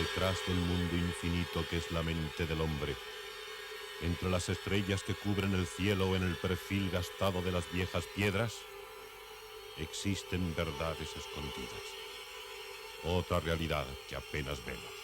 Detrás del mundo infinito que es la mente del hombre, entre las estrellas que cubren el cielo o en el perfil gastado de las viejas piedras, existen verdades escondidas, otra realidad que apenas vemos.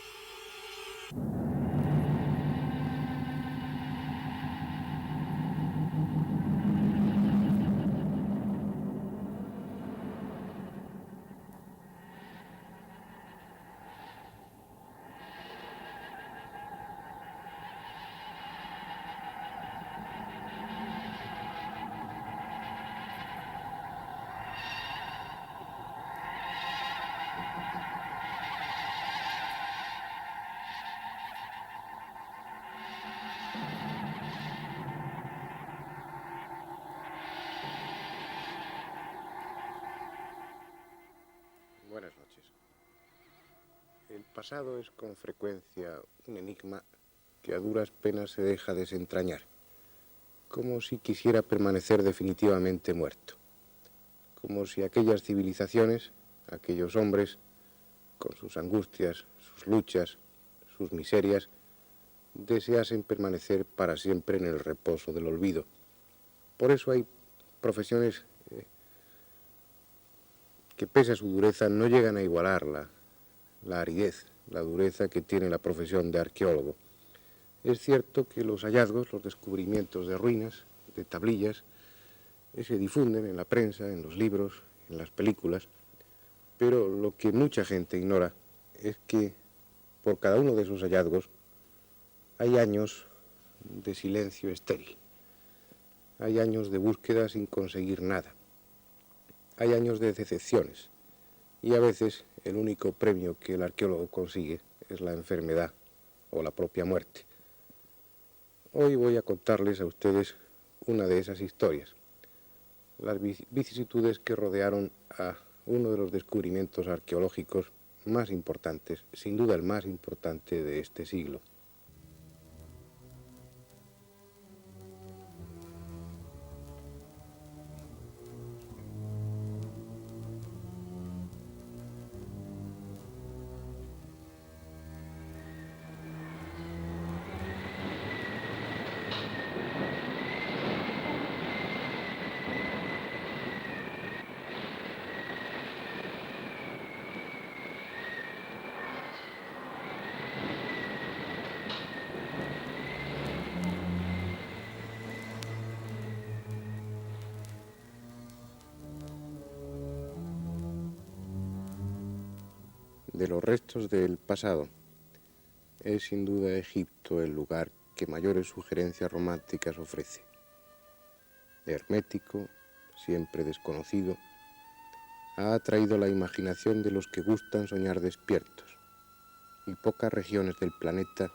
Buenas noches. El pasado es con frecuencia un enigma que a duras penas se deja desentrañar, como si quisiera permanecer definitivamente muerto, como si aquellas civilizaciones, aquellos hombres, con sus angustias, sus luchas, sus miserias, deseasen permanecer para siempre en el reposo del olvido. Por eso hay profesiones que pese a su dureza no llegan a igualar la aridez, la dureza que tiene la profesión de arqueólogo. Es cierto que los hallazgos, los descubrimientos de ruinas, de tablillas, se difunden en la prensa, en los libros, en las películas, pero lo que mucha gente ignora es que por cada uno de esos hallazgos hay años de silencio estéril, hay años de búsqueda sin conseguir nada, hay años de decepciones y a veces el único premio que el arqueólogo consigue es la enfermedad o la propia muerte. Hoy voy a contarles a ustedes una de esas historias, las vicisitudes que rodearon a uno de los descubrimientos arqueológicos más importantes, sin duda el más importante de este siglo. De los restos del pasado, es sin duda Egipto el lugar que mayores sugerencias románticas ofrece. Hermético, siempre desconocido, ha atraído la imaginación de los que gustan soñar despiertos, y pocas regiones del planeta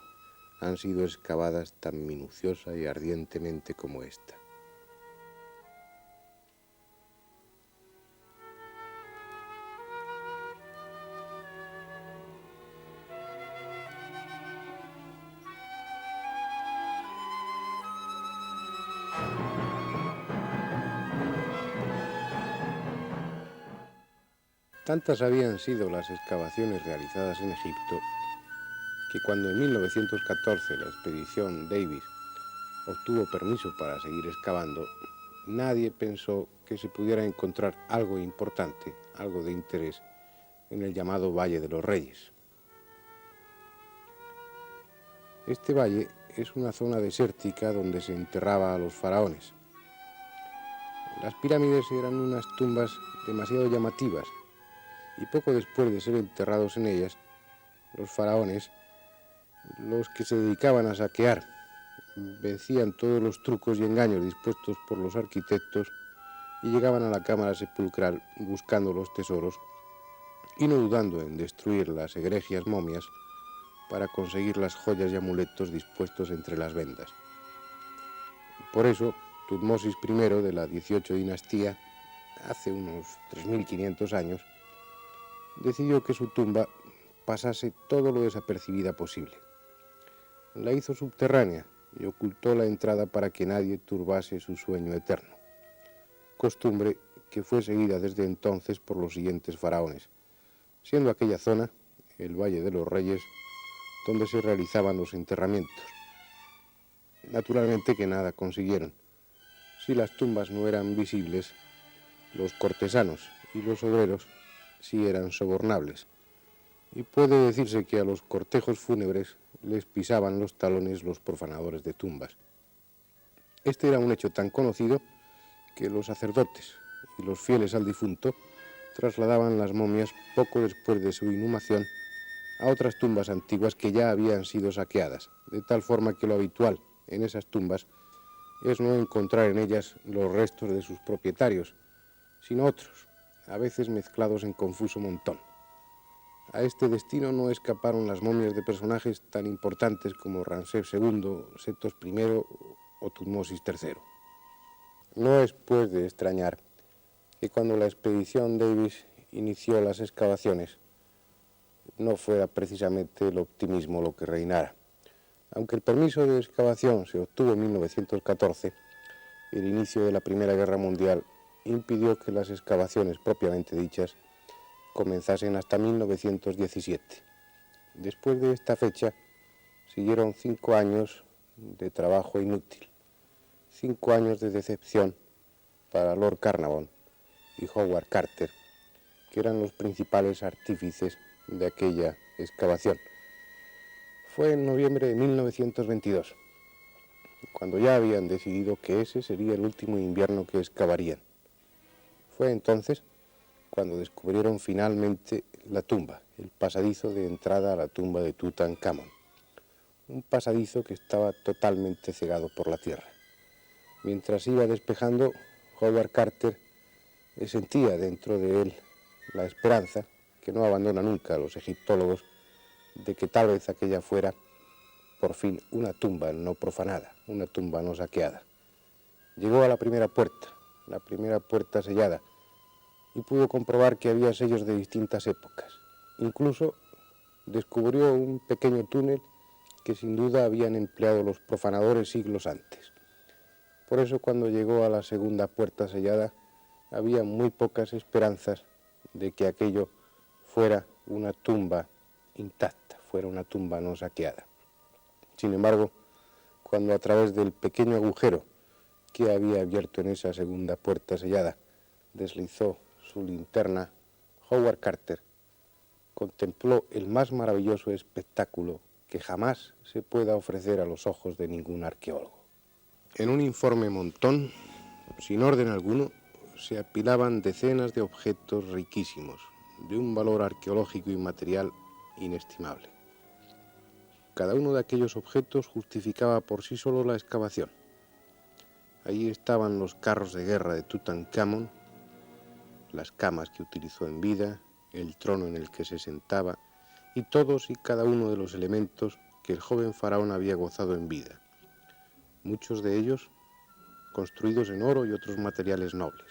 han sido excavadas tan minuciosa y ardientemente como esta. Tantas habían sido las excavaciones realizadas en Egipto que cuando en 1914 la expedición Davis obtuvo permiso para seguir excavando, nadie pensó que se pudiera encontrar algo importante, algo de interés, en el llamado Valle de los Reyes. Este valle es una zona desértica donde se enterraba a los faraones. Las pirámides eran unas tumbas demasiado llamativas y poco después de ser enterrados en ellas, los faraones, los que se dedicaban a saquear, vencían todos los trucos y engaños dispuestos por los arquitectos y llegaban a la cámara sepulcral buscando los tesoros y no dudando en destruir las egregias momias para conseguir las joyas y amuletos dispuestos entre las vendas. Por eso, Tutmosis I de la 18 dinastía, hace unos 3.500 años, decidió que su tumba pasase todo lo desapercibida posible. La hizo subterránea y ocultó la entrada para que nadie turbase su sueño eterno, costumbre que fue seguida desde entonces por los siguientes faraones, siendo aquella zona, el Valle de los Reyes, donde se realizaban los enterramientos. Naturalmente que nada consiguieron. Si las tumbas no eran visibles, los cortesanos y los obreros sí eran sobornables. Y puede decirse que a los cortejos fúnebres les pisaban los talones los profanadores de tumbas. Este era un hecho tan conocido que los sacerdotes y los fieles al difunto trasladaban las momias poco después de su inhumación a otras tumbas antiguas que ya habían sido saqueadas, de tal forma que lo habitual en esas tumbas es no encontrar en ellas los restos de sus propietarios, sino otros, a veces mezclados en confuso montón. A este destino no escaparon las momias de personajes tan importantes como Ramsés II, Setos I o Tutmosis III. No es pues de extrañar que cuando la expedición Davis inició las excavaciones no fuera precisamente el optimismo lo que reinara. Aunque el permiso de excavación se obtuvo en 1914, el inicio de la Primera Guerra Mundial impidió que las excavaciones propiamente dichas comenzasen hasta 1917. Después de esta fecha siguieron 5 años de trabajo inútil, 5 años de decepción para Lord Carnarvon y Howard Carter, que eran los principales artífices de aquella excavación. Fue en noviembre de 1922, cuando ya habían decidido que ese sería el último invierno que excavarían. Fue entonces cuando descubrieron finalmente la tumba, el pasadizo de entrada a la tumba de Tutankamón, un pasadizo que estaba totalmente cegado por la tierra. Mientras iba despejando, Howard Carter sentía dentro de él la esperanza, que no abandona nunca a los egiptólogos, de que tal vez aquella fuera por fin una tumba no profanada, una tumba no saqueada. Llegó a la primera puerta sellada, y pudo comprobar que había sellos de distintas épocas. Incluso descubrió un pequeño túnel que sin duda habían empleado los profanadores siglos antes. Por eso cuando llegó a la segunda puerta sellada había muy pocas esperanzas de que aquello fuera una tumba intacta, fuera una tumba no saqueada. Sin embargo, cuando a través del pequeño agujero que había abierto en esa segunda puerta sellada deslizó su linterna, Howard Carter contempló el más maravilloso espectáculo que jamás se pueda ofrecer a los ojos de ningún arqueólogo. En un informe montón, sin orden alguno, se apilaban decenas de objetos riquísimos, de un valor arqueológico y material inestimable. Cada uno de aquellos objetos justificaba por sí solo la excavación. Allí estaban los carros de guerra de Tutankamón, las camas que utilizó en vida, el trono en el que se sentaba y todos y cada uno de los elementos que el joven faraón había gozado en vida, muchos de ellos construidos en oro y otros materiales nobles.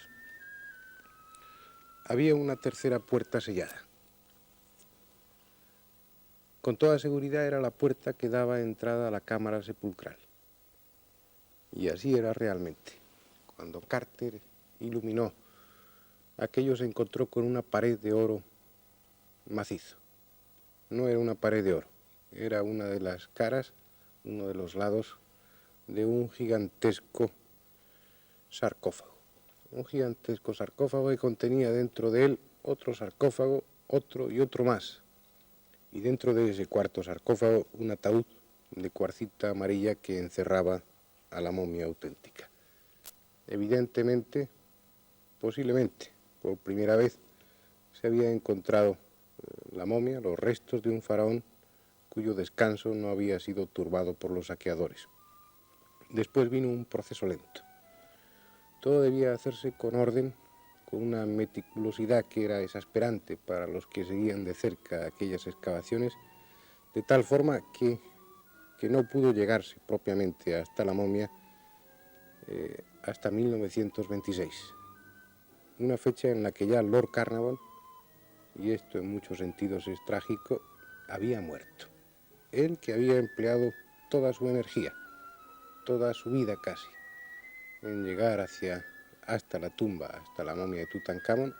Había una tercera puerta sellada. Con toda seguridad era la puerta que daba entrada a la cámara sepulcral. Y así era realmente. Cuando Carter iluminó, aquello se encontró con una pared de oro macizo. No era una pared de oro, era una de las caras, uno de los lados de un gigantesco sarcófago. Un gigantesco sarcófago que contenía dentro de él otro sarcófago, otro y otro más. Y dentro de ese cuarto sarcófago un ataúd de cuarcita amarilla que encerraba a la momia auténtica. Evidentemente, posiblemente, por primera vez, se había encontrado la momia, los restos de un faraón cuyo descanso no había sido turbado por los saqueadores. Después vino un proceso lento. Todo debía hacerse con orden, con una meticulosidad que era exasperante para los que seguían de cerca aquellas excavaciones, de tal forma que no pudo llegarse propiamente hasta la momia hasta 1926, una fecha en la que ya Lord Carnarvon, y esto en muchos sentidos es trágico, había muerto. Él que había empleado toda su energía, toda su vida casi, en llegar hasta la tumba, hasta la momia de Tutankamón,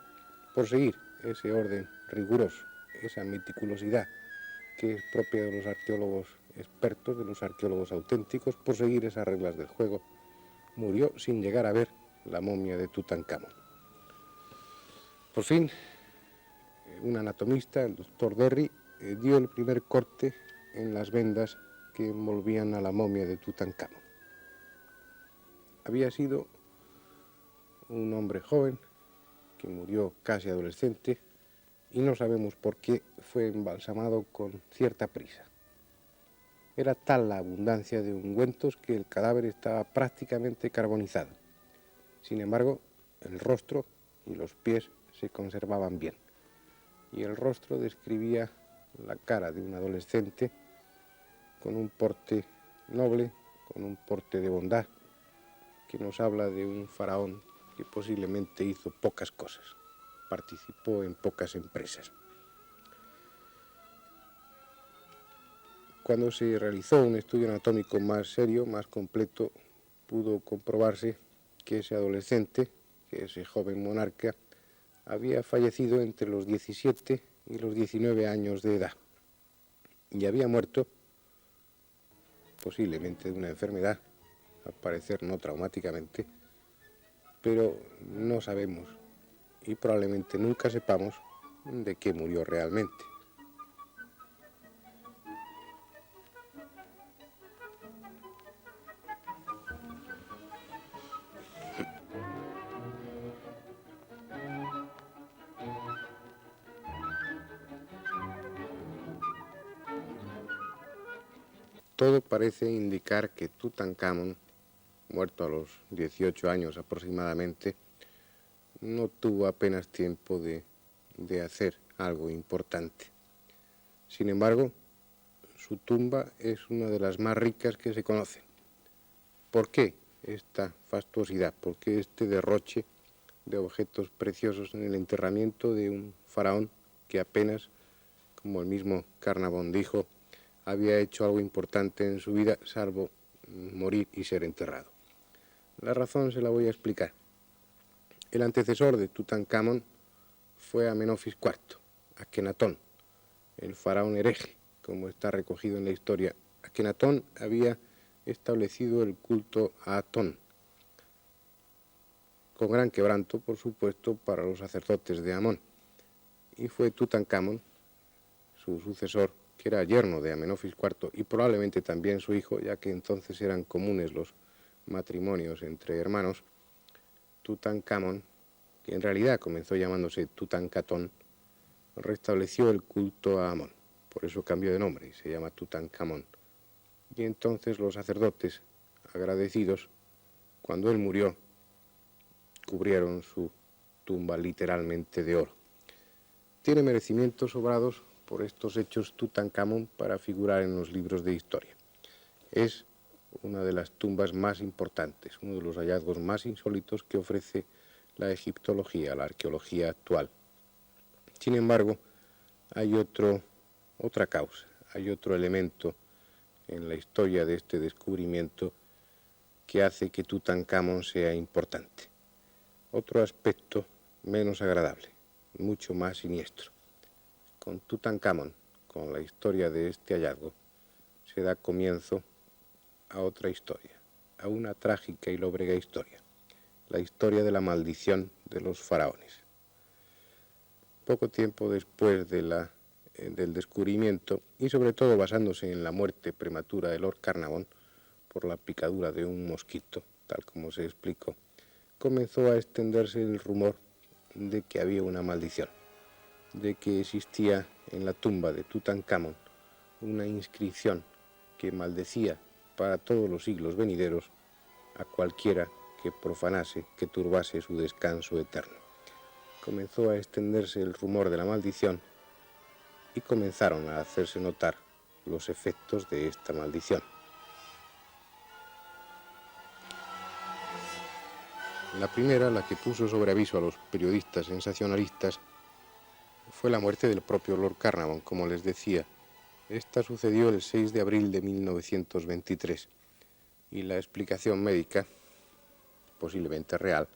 por seguir ese orden riguroso, esa meticulosidad que es propia de los arqueólogos expertos, de los arqueólogos auténticos, por seguir esas reglas del juego, murió sin llegar a ver la momia de Tutankamón. Por fin, un anatomista, el doctor Derry, dio el primer corte en las vendas que envolvían a la momia de Tutankamón. Había sido un hombre joven que murió casi adolescente y no sabemos por qué fue embalsamado con cierta prisa. Era tal la abundancia de ungüentos que el cadáver estaba prácticamente carbonizado. Sin embargo, el rostro y los pies se conservaban bien, y el rostro describía la cara de un adolescente con un porte noble, con un porte de bondad, que nos habla de un faraón que posiblemente hizo pocas cosas, participó en pocas empresas. Cuando se realizó un estudio anatómico más serio, más completo, pudo comprobarse que ese adolescente, que ese joven monarca, había fallecido entre los 17 y los 19 años de edad y había muerto posiblemente de una enfermedad, al parecer no traumáticamente, pero no sabemos y probablemente nunca sepamos de qué murió realmente. Todo parece indicar que Tutankamón, muerto a los 18 años aproximadamente, no tuvo apenas tiempo de hacer algo importante. Sin embargo, su tumba es una de las más ricas que se conocen. ¿Por qué esta fastuosidad? ¿Por qué este derroche de objetos preciosos en el enterramiento de un faraón que apenas, como el mismo Carnavón dijo, había hecho algo importante en su vida, salvo morir y ser enterrado? La razón se la voy a explicar. El antecesor de Tutankamón fue Amenofis IV, Akenatón, el faraón hereje, como está recogido en la historia. Akenatón había establecido el culto a Atón, con gran quebranto, por supuesto, para los sacerdotes de Amón. Y fue Tutankamón, su sucesor, que era yerno de Amenofis IV y probablemente también su hijo, ya que entonces eran comunes los matrimonios entre hermanos. Tutankamón, que en realidad comenzó llamándose Tutankatón, restableció el culto a Amón. Por eso cambió de nombre y se llama Tutankamón. Y entonces los sacerdotes, agradecidos, cuando él murió, cubrieron su tumba literalmente de oro. Tiene merecimientos sobrados por estos hechos Tutankamón para figurar en los libros de historia. Es una de las tumbas más importantes, uno de los hallazgos más insólitos que ofrece la egiptología, la arqueología actual. Sin embargo, hay otra causa, hay otro elemento en la historia de este descubrimiento que hace que Tutankamón sea importante. Otro aspecto menos agradable, mucho más siniestro. Con Tutankamón, con la historia de este hallazgo, se da comienzo a otra historia, a una trágica y lóbrega historia, la historia de la maldición de los faraones. Poco tiempo después del descubrimiento, y sobre todo basándose en la muerte prematura de Lord Carnarvon por la picadura de un mosquito, tal como se explicó, comenzó a extenderse el rumor de que había una maldición, de que existía en la tumba de Tutankamón una inscripción que maldecía para todos los siglos venideros a cualquiera que profanase, que turbase su descanso eterno. Comenzó a extenderse el rumor de la maldición y comenzaron a hacerse notar los efectos de esta maldición. La primera, la que puso sobre aviso a los periodistas sensacionalistas, fue la muerte del propio Lord Carnarvon, como les decía. Esta sucedió el 6 de abril de 1923 y la explicación médica, posiblemente real,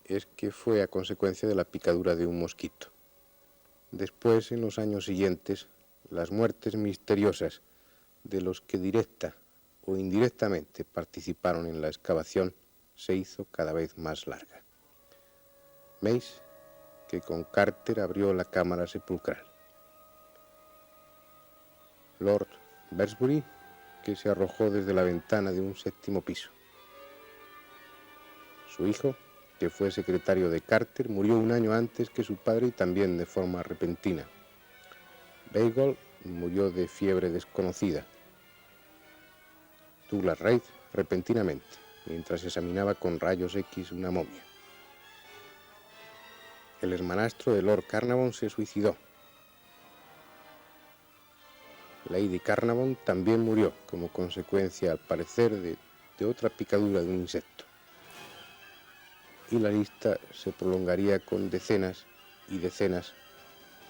es que fue a consecuencia de la picadura de un mosquito. Después, en los años siguientes, las muertes misteriosas de los que directa o indirectamente participaron en la excavación se hizo cada vez más larga. Mace, que con Carter abrió la cámara sepulcral. Lord Beresbury, que se arrojó desde la ventana de un 7º piso. Su hijo, que fue secretario de Carter, murió un año antes que su padre y también de forma repentina. Bagel murió de fiebre desconocida. Douglas Reid repentinamente, mientras examinaba con rayos X una momia. El hermanastro de Lord Carnarvon se suicidó. Lady Carnarvon también murió como consecuencia, al parecer, de otra picadura de un insecto. Y la lista se prolongaría con decenas y decenas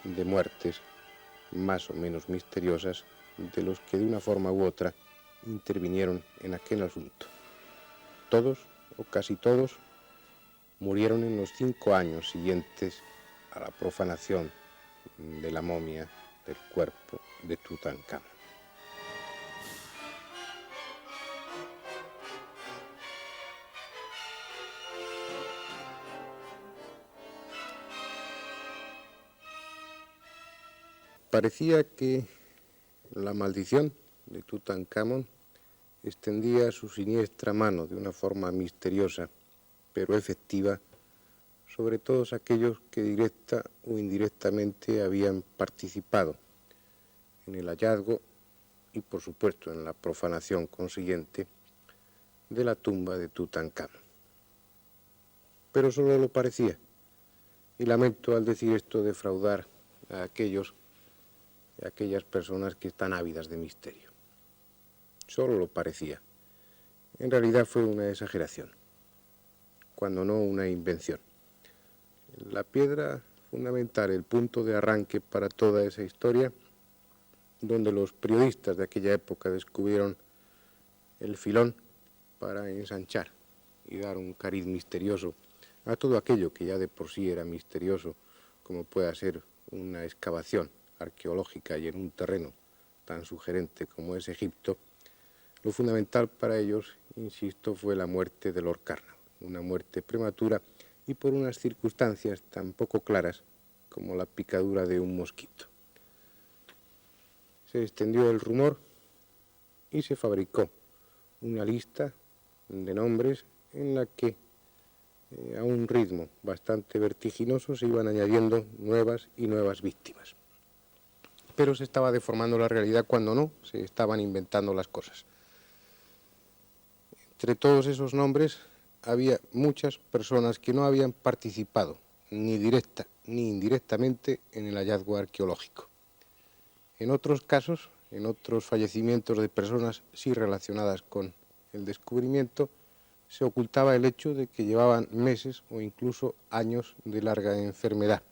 de muertes más o menos misteriosas de los que de una forma u otra intervinieron en aquel asunto. Todos, o casi todos, murieron en los 5 años siguientes a la profanación de la momia del cuerpo de Tutankamón. Parecía que la maldición de Tutankamón extendía su siniestra mano de una forma misteriosa, pero efectiva, sobre todos aquellos que directa o indirectamente habían participado en el hallazgo y, por supuesto, en la profanación consiguiente de la tumba de Tutankamón. Pero solo lo parecía, y lamento al decir esto defraudar a aquellas personas que están ávidas de misterio. Solo lo parecía. En realidad fue una exageración, cuando no una invención. La piedra fundamental, el punto de arranque para toda esa historia, donde los periodistas de aquella época descubrieron el filón para ensanchar y dar un cariz misterioso a todo aquello que ya de por sí era misterioso, como pueda ser una excavación arqueológica y en un terreno tan sugerente como es Egipto. Lo fundamental para ellos, insisto, fue la muerte de Lord Carnarvon, una muerte prematura y por unas circunstancias tan poco claras como la picadura de un mosquito. Se extendió el rumor y se fabricó una lista de nombres en la que a un ritmo bastante vertiginoso se iban añadiendo nuevas y nuevas víctimas. Pero se estaba deformando la realidad cuando no, se estaban inventando las cosas. Entre todos esos nombres había muchas personas que no habían participado, ni directa ni indirectamente, en el hallazgo arqueológico. En otros casos, en otros fallecimientos de personas sí relacionadas con el descubrimiento, se ocultaba el hecho de que llevaban meses o incluso años de larga enfermedad.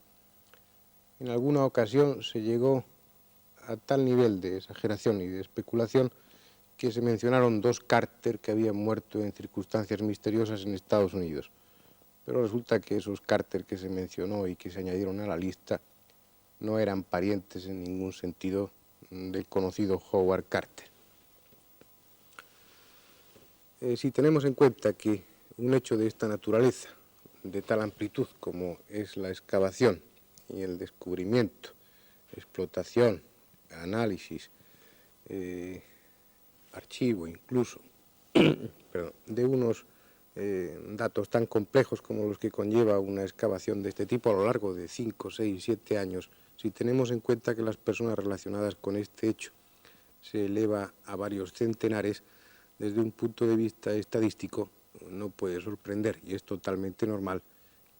En alguna ocasión se llegó a tal nivel de exageración y de especulación que se mencionaron 2 Carter que habían muerto en circunstancias misteriosas en Estados Unidos. Pero resulta que esos Carter que se mencionó y que se añadieron a la lista no eran parientes en ningún sentido del conocido Howard Carter. Si tenemos en cuenta que un hecho de esta naturaleza, de tal amplitud como es la excavación y el descubrimiento, explotación, análisis, archivo incluso, de unos datos tan complejos como los que conlleva una excavación de este tipo a lo largo de 5, 6, 7 años, si tenemos en cuenta que las personas relacionadas con este hecho se eleva a varios centenares, desde un punto de vista estadístico no puede sorprender, y es totalmente normal,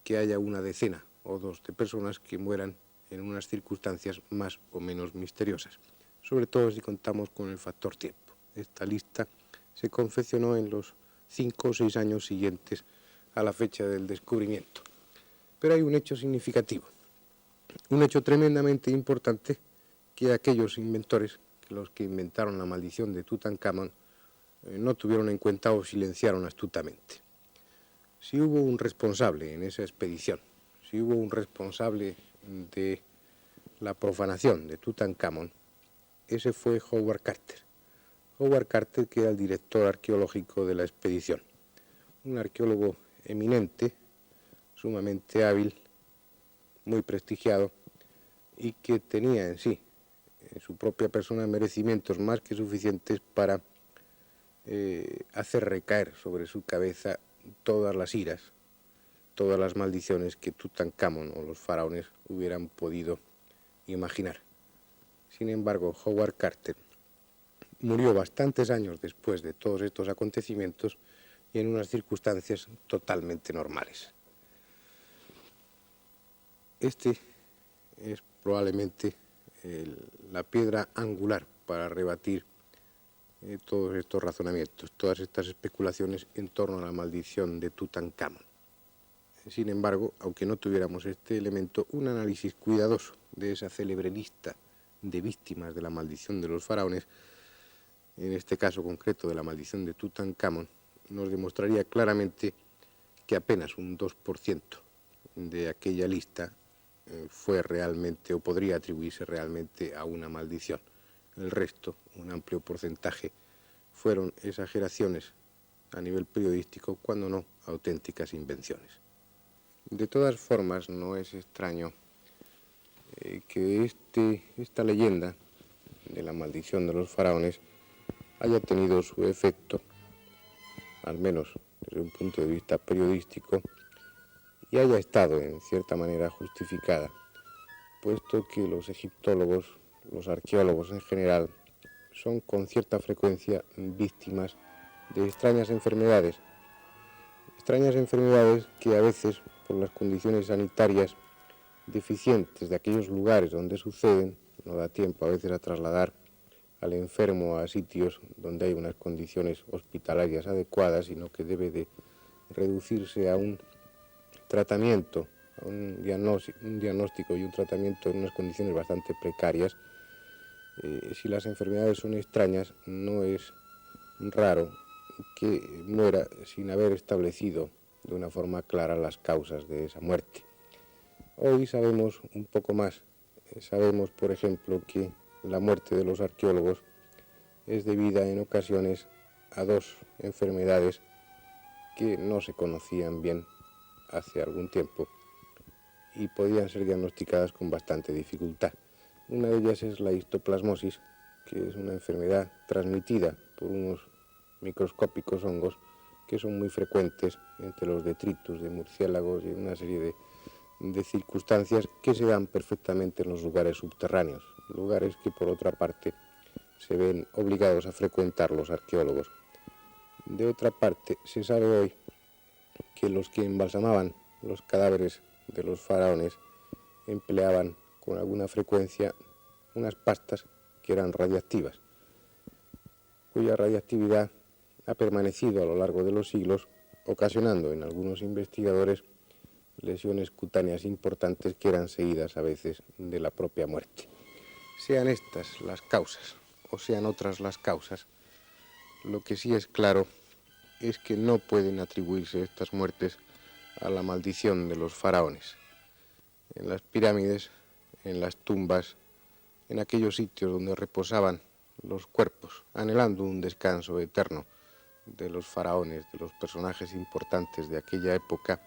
que haya una decena o 2 de personas que mueran en unas circunstancias más o menos misteriosas, sobre todo si contamos con el factor tiempo. Esta lista se confeccionó en los 5 o 6 años siguientes a la fecha del descubrimiento. Pero hay un hecho significativo, un hecho tremendamente importante, que aquellos inventores, los que inventaron la maldición de Tutankamón, no tuvieron en cuenta o silenciaron astutamente. Si hubo un responsable en esa expedición, si hubo un responsable de la profanación de Tutankamón, ese fue Howard Carter. Howard Carter, que era el director arqueológico de la expedición. Un arqueólogo eminente, sumamente hábil, muy prestigiado, y que tenía en sí, en su propia persona, merecimientos más que suficientes para hacer recaer sobre su cabeza todas las iras, todas las maldiciones que Tutankamón o los faraones hubieran podido imaginar. Sin embargo, Howard Carter murió bastantes años después de todos estos acontecimientos y en unas circunstancias totalmente normales. Este es probablemente la piedra angular para rebatir todos estos razonamientos, todas estas especulaciones en torno a la maldición de Tutankamón. Sin embargo, aunque no tuviéramos este elemento, un análisis cuidadoso de esa célebre lista de víctimas de la maldición de los faraones, en este caso concreto de la maldición de Tutankamón, nos demostraría claramente que apenas un 2% de aquella lista fue realmente o podría atribuirse realmente a una maldición. El resto, un amplio porcentaje, fueron exageraciones a nivel periodístico, cuando no auténticas invenciones. De todas formas, no es extraño que esta leyenda de la maldición de los faraones haya tenido su efecto, al menos desde un punto de vista periodístico, y haya estado en cierta manera justificada, puesto que los egiptólogos, los arqueólogos en general, son con cierta frecuencia víctimas de extrañas enfermedades que a veces, por las condiciones sanitarias deficientes de aquellos lugares donde suceden, no da tiempo a veces a trasladar al enfermo a sitios donde hay unas condiciones hospitalarias adecuadas, sino que debe de reducirse a un tratamiento, a un diagnóstico y un tratamiento en unas condiciones bastante precarias. Si las enfermedades son extrañas, no es raro que muera sin haber establecido de una forma clara las causas de esa muerte. Hoy sabemos un poco más. Sabemos, por ejemplo, que la muerte de los arqueólogos es debida en ocasiones a dos enfermedades que no se conocían bien hace algún tiempo y podían ser diagnosticadas con bastante dificultad. Una de ellas es la histoplasmosis, que es una enfermedad transmitida por unos microscópicos hongos que son muy frecuentes entre los detritus de murciélagos y una serie de circunstancias que se dan perfectamente en los lugares subterráneos, lugares que por otra parte se ven obligados a frecuentar los arqueólogos. De otra parte, se sabe hoy que los que embalsamaban los cadáveres de los faraones empleaban con alguna frecuencia unas pastas que eran radiactivas, cuya radiactividad ha permanecido a lo largo de los siglos, ocasionando en algunos investigadores lesiones cutáneas importantes que eran seguidas a veces de la propia muerte. Sean estas las causas o sean otras las causas, lo que sí es claro es que no pueden atribuirse estas muertes a la maldición de los faraones. En las pirámides, en las tumbas, en aquellos sitios donde reposaban los cuerpos, anhelando un descanso eterno de los faraones, de los personajes importantes de aquella época,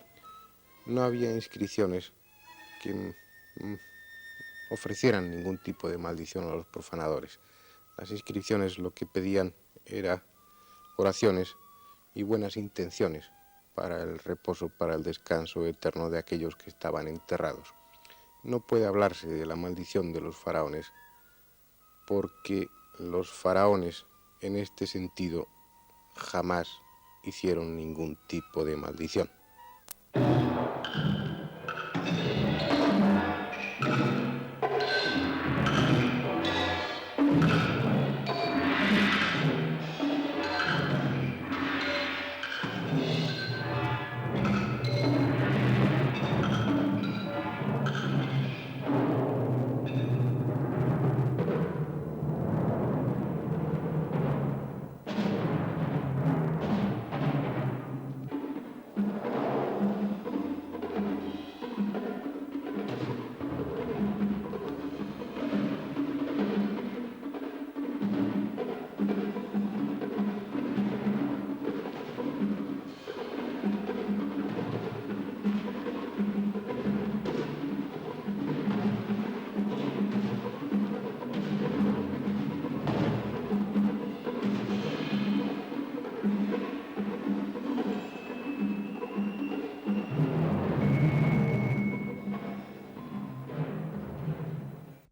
no había inscripciones que ofrecieran ningún tipo de maldición a los profanadores. Las inscripciones lo que pedían era oraciones y buenas intenciones para el reposo, para el descanso eterno de aquellos que estaban enterrados. No puede hablarse de la maldición de los faraones porque los faraones en este sentido jamás hicieron ningún tipo de maldición.